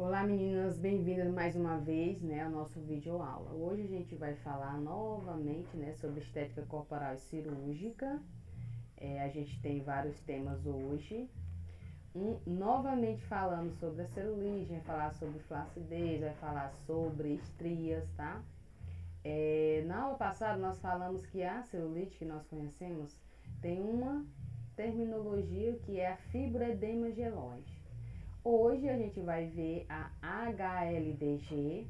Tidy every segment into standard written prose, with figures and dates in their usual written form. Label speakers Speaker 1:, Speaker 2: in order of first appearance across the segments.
Speaker 1: Olá meninas, bem-vindas mais uma vez, ao nosso vídeo aula. Hoje a gente vai falar novamente, sobre estética corporal e cirúrgica. A gente tem vários temas hoje. Novamente falando sobre a celulite, vai falar sobre flacidez, vai falar sobre estrias, tá? Na aula passada nós falamos que a celulite que nós conhecemos tem uma terminologia que é a fibroedema geloide. Hoje a gente vai ver a HLDG,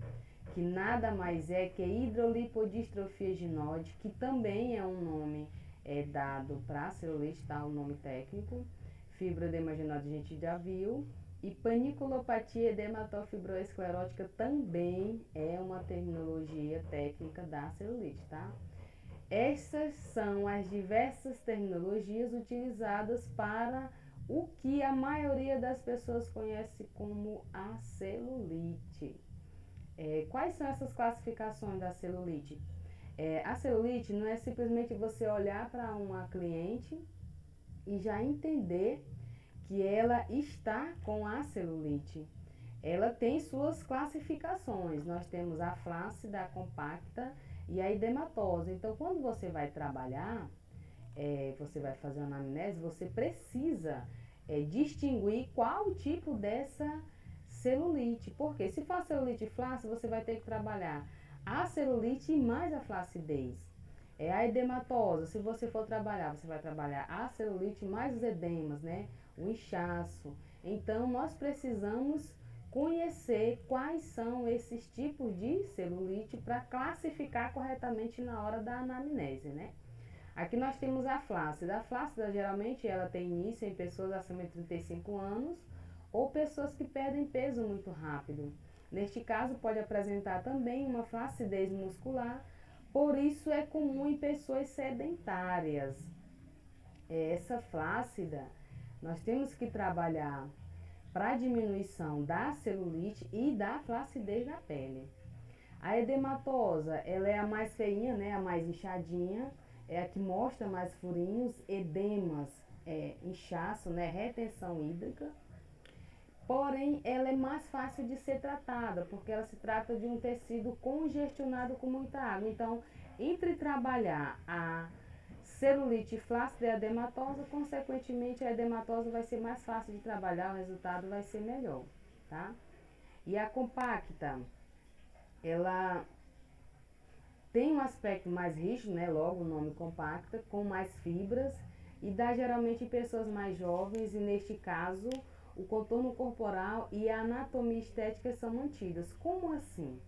Speaker 1: que nada mais é que hidrolipodistrofia ginóide, que também é um nome dado para a celulite, tá? O nome técnico. Fibroedema ginóide a gente já viu. E paniculopatia edematofibroesclerótica também é uma terminologia técnica da celulite, tá? Essas são as diversas terminologias utilizadas para o que a maioria das pessoas conhece como a celulite. Quais são essas classificações da celulite? A celulite não é simplesmente você olhar para uma cliente e já entender que ela está com a celulite. Ela tem suas classificações. Nós temos a flácida, a compacta e a edematosa. Então, quando você vai trabalhar, você vai fazer uma anamnese, você precisa distinguir qual o tipo dessa celulite. Porque se for celulite flácida, você vai ter que trabalhar a celulite e mais a flacidez. A edematosa, se você for trabalhar, você vai trabalhar a celulite mais os edemas, o inchaço. Então, nós precisamos conhecer quais são esses tipos de celulite para classificar corretamente na hora da anamnese, Aqui nós temos a flácida. A flácida, geralmente, ela tem início em pessoas acima de 35 anos ou pessoas que perdem peso muito rápido. Neste caso, pode apresentar também uma flacidez muscular, por isso é comum em pessoas sedentárias. Essa flácida, nós temos que trabalhar para diminuição da celulite e da flacidez da pele. A edematosa, ela é a mais feinha, a mais inchadinha, é a que mostra mais furinhos, edemas, inchaço, retenção hídrica. Porém, ela é mais fácil de ser tratada, porque ela se trata de um tecido congestionado com muita água. Então, entre trabalhar a celulite flácida e a edematosa, consequentemente a edematosa vai ser mais fácil de trabalhar, o resultado vai ser melhor, tá? E a compacta, ela tem um aspecto mais rígido, logo o nome compacta, com mais fibras e dá geralmente em pessoas mais jovens e neste caso o contorno corporal e a anatomia estética são mantidas. Como assim?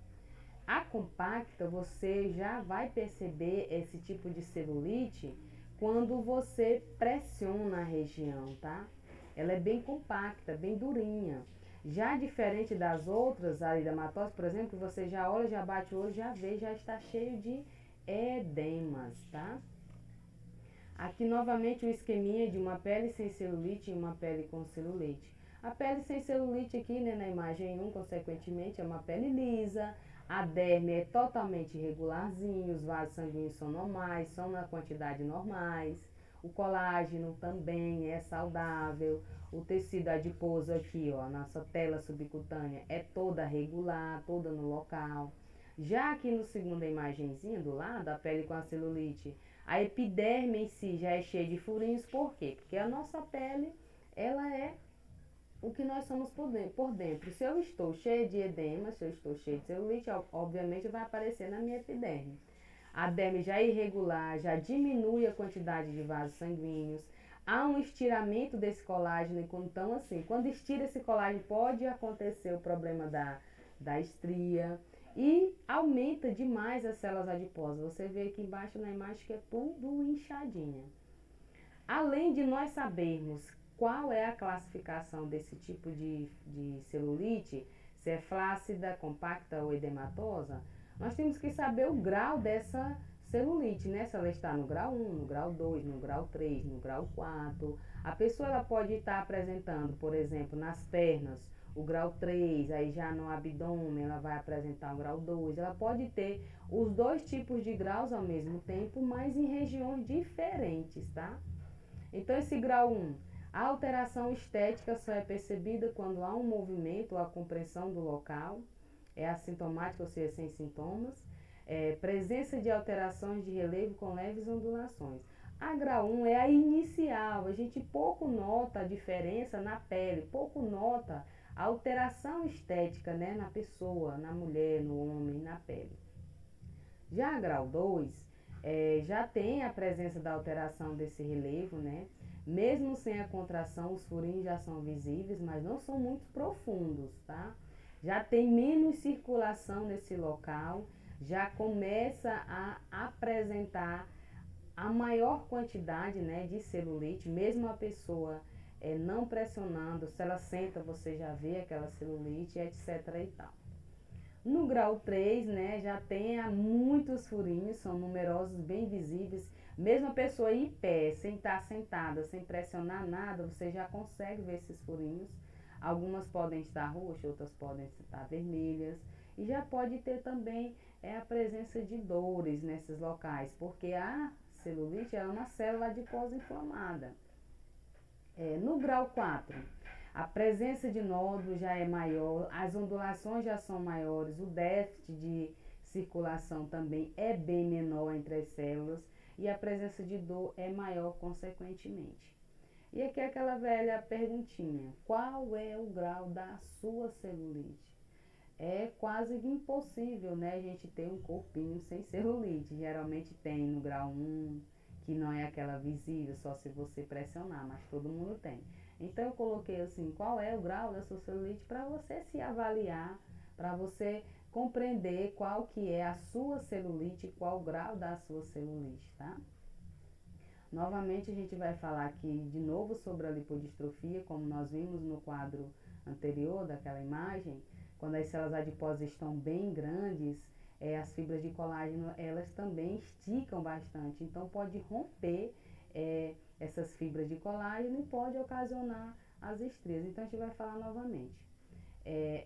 Speaker 1: A compacta você já vai perceber esse tipo de celulite quando você pressiona a região, tá? Ela é bem compacta, bem durinha. Já diferente das outras, a edematose, por exemplo, que você já olha, já bate o olho, já vê, já está cheio de edemas, tá? Aqui novamente o esqueminha de uma pele sem celulite e uma pele com celulite. A pele sem celulite aqui, na imagem 1, consequentemente, é uma pele lisa, a derme é totalmente regularzinho, os vasos sanguíneos são normais, são na quantidade normais, o colágeno também é saudável, o tecido adiposo aqui, ó, nossa tela subcutânea é toda regular, toda no local. Já aqui no segunda imagenzinha do lado, a pele com a celulite, a epiderme em si já é cheia de furinhos, por quê? Porque a nossa pele, ela é o que nós somos por dentro. Se eu estou cheia de edema, se eu estou cheia de celulite, obviamente vai aparecer na minha epiderme. A derme já é irregular, já diminui a quantidade de vasos sanguíneos, há um estiramento desse colágeno, então assim, quando estira esse colágeno pode acontecer o problema da estria e aumenta demais as células adiposas. Você vê aqui embaixo na imagem que é tudo inchadinha. Além de nós sabermos qual é a classificação desse tipo de celulite, se é flácida, compacta ou edematosa, nós temos que saber o grau dessa celulite, Se ela está no grau 1, no grau 2, no grau 3, no grau 4. A pessoa ela pode estar apresentando, por exemplo, nas pernas, o grau 3, aí já no abdômen ela vai apresentar o grau 2. Ela pode ter os dois tipos de graus ao mesmo tempo, mas em regiões diferentes, tá? Então, esse grau 1, A alteração estética só é percebida quando há um movimento ou a compressão do local, é assintomática, ou seja, sem sintomas, presença de alterações de relevo com leves ondulações. A grau 1 é a inicial, a gente pouco nota a diferença na pele, pouco nota a alteração estética, né, na pessoa, na mulher, no homem, na pele. Já a grau 2 já tem a presença da alteração desse relevo, né? Mesmo sem a contração, os furinhos já são visíveis, mas não são muito profundos, tá? Já tem menos circulação nesse local, já começa a apresentar a maior quantidade, né, de celulite, mesmo a pessoa não pressionando, se ela senta, você já vê aquela celulite, etc e tal. No grau 3, né, já tem muitos furinhos, são numerosos, bem visíveis. Mesmo a pessoa em pé, sem estar sentada, sem pressionar nada, você já consegue ver esses furinhos. Algumas podem estar roxas, outras podem estar vermelhas. E já pode ter também a presença de dores nesses locais, porque a celulite é uma célula adiposa inflamada. No grau 4, a presença de nódulos já é maior, as ondulações já são maiores, o déficit de circulação também é bem menor entre as células e a presença de dor é maior consequentemente. E aqui aquela velha perguntinha, qual é o grau da sua celulite? É quase impossível, né, a gente ter um corpinho sem celulite. Geralmente tem no grau 1, que não é aquela visível, só se você pressionar, mas todo mundo tem. Então eu coloquei assim, qual é o grau da sua celulite para você se avaliar, para você compreender qual que é a sua celulite, qual o grau da sua celulite, tá? Novamente a gente vai falar aqui de novo sobre a lipodistrofia, como nós vimos no quadro anterior daquela imagem. Quando as células adiposas estão bem grandes, as fibras de colágeno elas também esticam bastante, então pode romper essas fibras de colágeno e pode ocasionar as estrias. Então a gente vai falar novamente.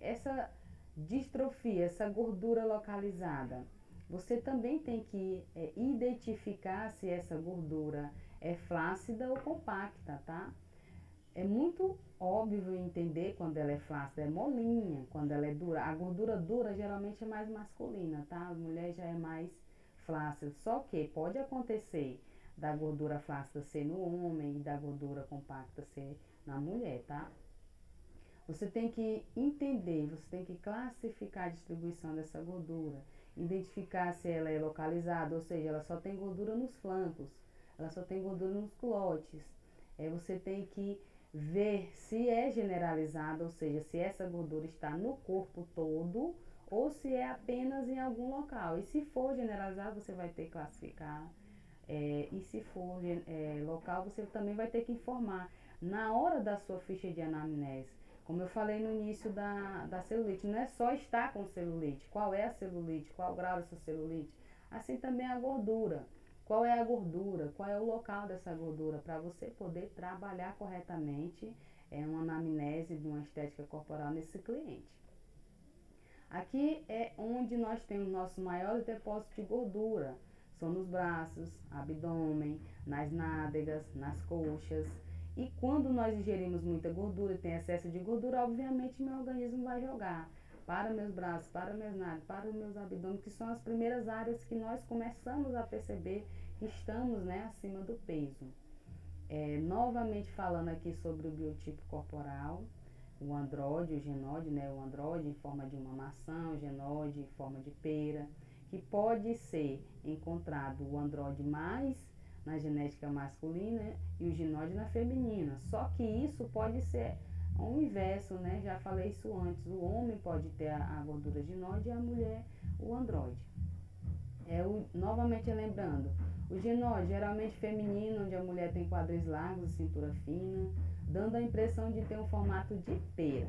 Speaker 1: Essa distrofia, essa gordura localizada, você também tem que identificar se essa gordura é flácida ou compacta, tá? É muito óbvio entender quando ela é flácida, é molinha, quando ela é dura. A gordura dura geralmente é mais masculina, tá? A mulher já é mais flácida. Só que pode acontecer da gordura flácida ser no homem e da gordura compacta ser na mulher, tá? Você tem que entender, você tem que classificar a distribuição dessa gordura, identificar se ela é localizada, ou seja, ela só tem gordura nos flancos, ela só tem gordura nos culotes. Você tem que ver se é generalizada, ou seja, se essa gordura está no corpo todo ou se é apenas em algum local. E se for generalizada, você vai ter que classificar. E se for local, você também vai ter que informar na hora da sua ficha de anamnese. Como eu falei no início da celulite, não é só estar com celulite. Qual é a celulite? Qual o grau dessa celulite? Assim também a gordura. Qual é a gordura? Qual é o local dessa gordura? Para você poder trabalhar corretamente uma anamnese de uma estética corporal nesse cliente. Aqui é onde nós temos nossos maiores depósitos de gordura. São nos braços, abdômen, nas nádegas, nas coxas. E quando nós ingerimos muita gordura e tem excesso de gordura, obviamente meu organismo vai jogar para meus braços, para meus nádegas, para os meus abdômen, que são as primeiras áreas que nós começamos a perceber que estamos, né, acima do peso. Novamente falando aqui sobre o biotipo corporal, o andróide, o genóide, né, o andróide em forma de uma maçã, o genóide em forma de pera, que pode ser encontrado o andróide mais na genética masculina e o ginóide na feminina. Só que isso pode ser o inverso, né? Já falei isso antes. O homem pode ter a gordura ginóide e a mulher o andróide. Novamente lembrando, o ginóide geralmente feminino, onde a mulher tem quadris largos e cintura fina, dando a impressão de ter um formato de pera.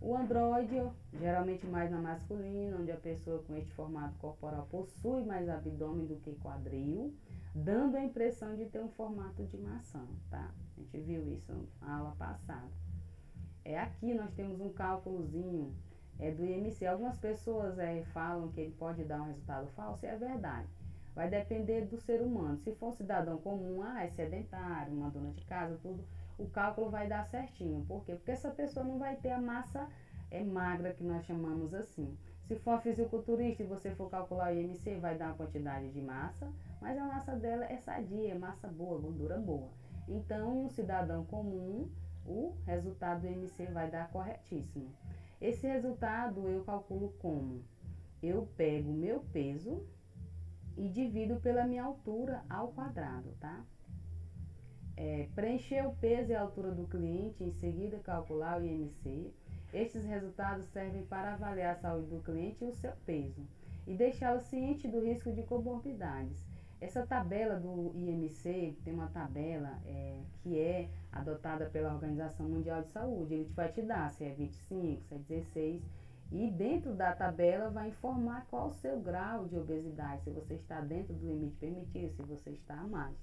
Speaker 1: O andróide, geralmente mais na masculina, onde a pessoa com este formato corporal possui mais abdômen do que quadril, dando a impressão de ter um formato de maçã, tá? A gente viu isso na aula passada. Aqui nós temos um cálculozinho do IMC. Algumas pessoas falam que ele pode dar um resultado falso, e é verdade. Vai depender do ser humano. Se for um cidadão comum, é sedentário, uma dona de casa, tudo, o cálculo vai dar certinho. Por quê? Porque essa pessoa não vai ter a massa magra, que nós chamamos assim. Se for fisiculturista e você for calcular o IMC, vai dar uma quantidade de massa, mas a massa dela é sadia, é massa boa, gordura boa. Então, um cidadão comum, o resultado do IMC vai dar corretíssimo. Esse resultado eu calculo como? Eu pego o meu peso e divido pela minha altura ao quadrado, tá? Preencher o peso e a altura do cliente, em seguida calcular o IMC. Estes resultados servem para avaliar a saúde do cliente e o seu peso e deixá-lo ciente do risco de comorbidades. Essa tabela do IMC tem uma tabela que é adotada pela Organização Mundial de Saúde. Ele vai te dar se é 25, se é 16 e dentro da tabela vai informar qual o seu grau de obesidade, se você está dentro do limite permitido, se você está a mais.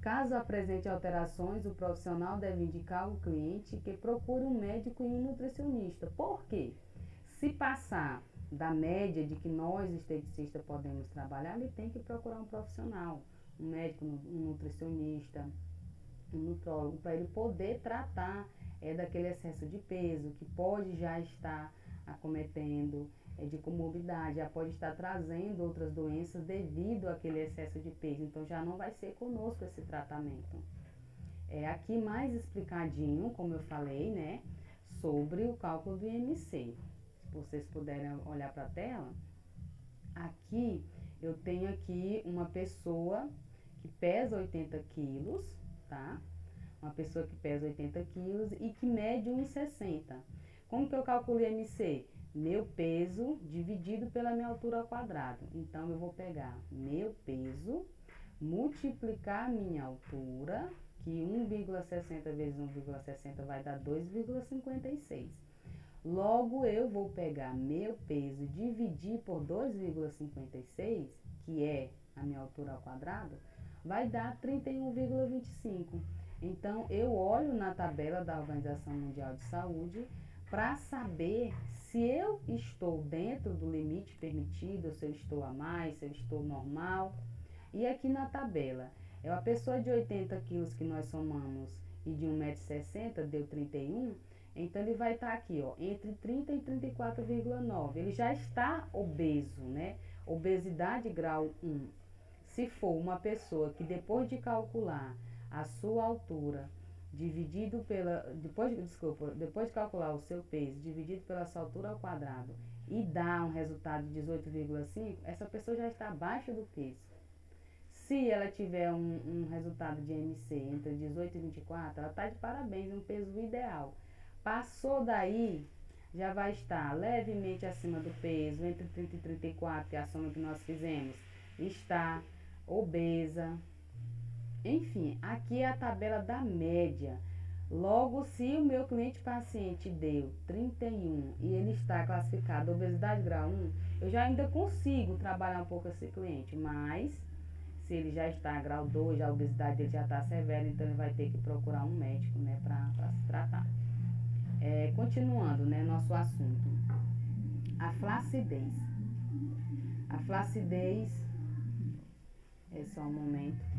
Speaker 1: Caso apresente alterações, o profissional deve indicar ao cliente que procure um médico e um nutricionista. Por quê? Se passar da média de que nós, esteticistas, podemos trabalhar, ele tem que procurar um profissional, um médico, um nutricionista, um nutrólogo, para ele poder tratar daquele excesso de peso que pode já estar acometendo de comorbidade, já pode estar trazendo outras doenças devido àquele excesso de peso. Então já não vai ser conosco esse tratamento. Aqui mais explicadinho, como eu falei, né, sobre o cálculo do IMC. Se vocês puderem olhar para a tela, aqui eu tenho aqui uma pessoa que pesa 80 quilos, tá? Uma pessoa que pesa 80 quilos e que mede 1,60. Como que eu calculo o IMC? Meu peso dividido pela minha altura ao quadrado. Então, eu vou pegar meu peso, multiplicar minha altura, que 1,60 vezes 1,60 vai dar 2,56. Logo, eu vou pegar meu peso e dividir por 2,56, que é a minha altura ao quadrado, vai dar 31,25. Então, eu olho na tabela da Organização Mundial de Saúde para saber se eu estou dentro do limite permitido, se eu estou a mais, se eu estou normal. E aqui na tabela, é uma pessoa de 80 quilos que nós somamos e de 1,60 m, deu 31, então ele vai estar aqui, ó, entre 30 e 34,9. Ele já está obeso, né? Obesidade grau 1. Se for uma pessoa que depois de calcular a sua altura dividido pela, depois de calcular o seu peso dividido pela sua altura ao quadrado e dá um resultado de 18,5, essa pessoa já está abaixo do peso. Se ela tiver um resultado de IMC entre 18 e 24, ela está de parabéns, um peso ideal. Passou daí, já vai estar levemente acima do peso, entre 30 e 34, que é a soma que nós fizemos, está obesa. Enfim, aqui é a tabela da média. Logo, se o meu cliente paciente deu 31 e ele está classificado obesidade grau 1, eu já ainda consigo trabalhar um pouco esse cliente, mas se ele já está grau 2, já a obesidade dele já está severa, então ele vai ter que procurar um médico, né, para se tratar. Continuando, né, nosso assunto. A flacidez. A flacidez, só um momento.